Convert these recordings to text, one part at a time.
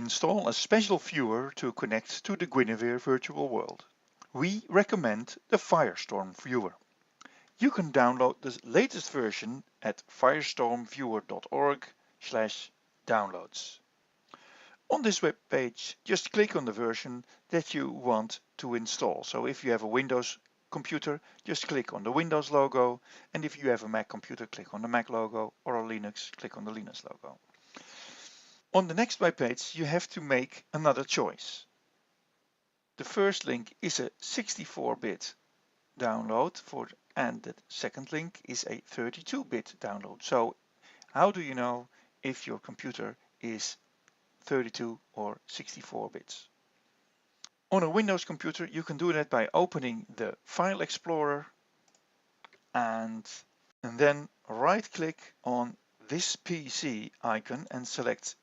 install a special viewer to connect to the Guinevere virtual world. We recommend the Firestorm viewer. You can download the latest version at firestormviewer.org/downloads. On this web page, just click on the version that you want to install. So if you have a Windows computer, just click on the Windows logo, and if you have a Mac computer, click on the Mac logo, or a Linux, click on the Linux logo. On the next web page, you have to make another choice. The first link is a 64-bit download and the second link is a 32-bit download. So how do you know if your computer is 32 or 64 bits? On a Windows computer, you can do that by opening the File Explorer and then right-click on this PC icon and select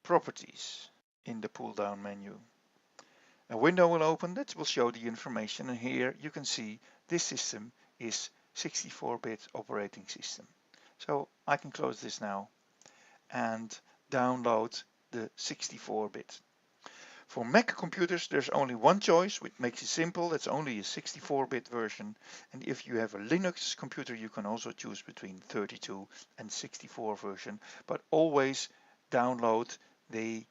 Properties in the pull-down menu. A window will open that will show the information, and here you can see this system is 64-bit operating system. So I can close this now and download the 64-bit. For Mac computers, there's only one choice, which makes it simple. That's only a 64-bit version. And if you have a Linux computer, you can also choose between 32 and 64 version, but always download the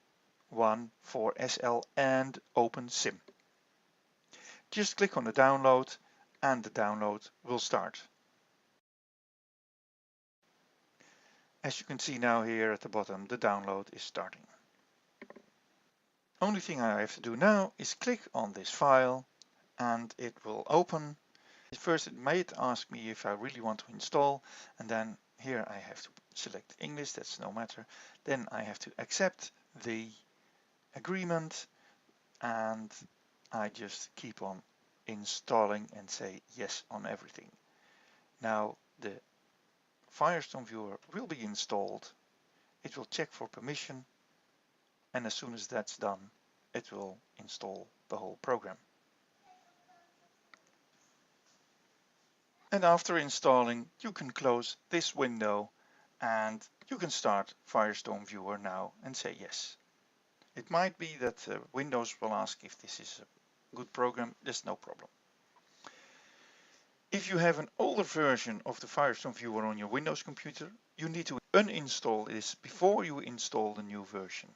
one for SL and OpenSim. Just click on the download and the download will start. As you can see now here at the bottom, the download is starting. Only thing I have to do now is click on this file and it will open. First it might ask me if I really want to install, and then here I have to select English, that's no matter. Then I have to accept the agreement and I just keep on installing and say yes on everything. Now the Firestorm viewer will be installed. It will check for permission, and as soon as that's done, it will install the whole program. And after installing, you can close this window and you can start Firestorm viewer now and say yes. It might be that Windows will ask if this is a good program. There's no problem. If you have an older version of the Firestorm viewer on your Windows computer, you need to uninstall this before you install the new version.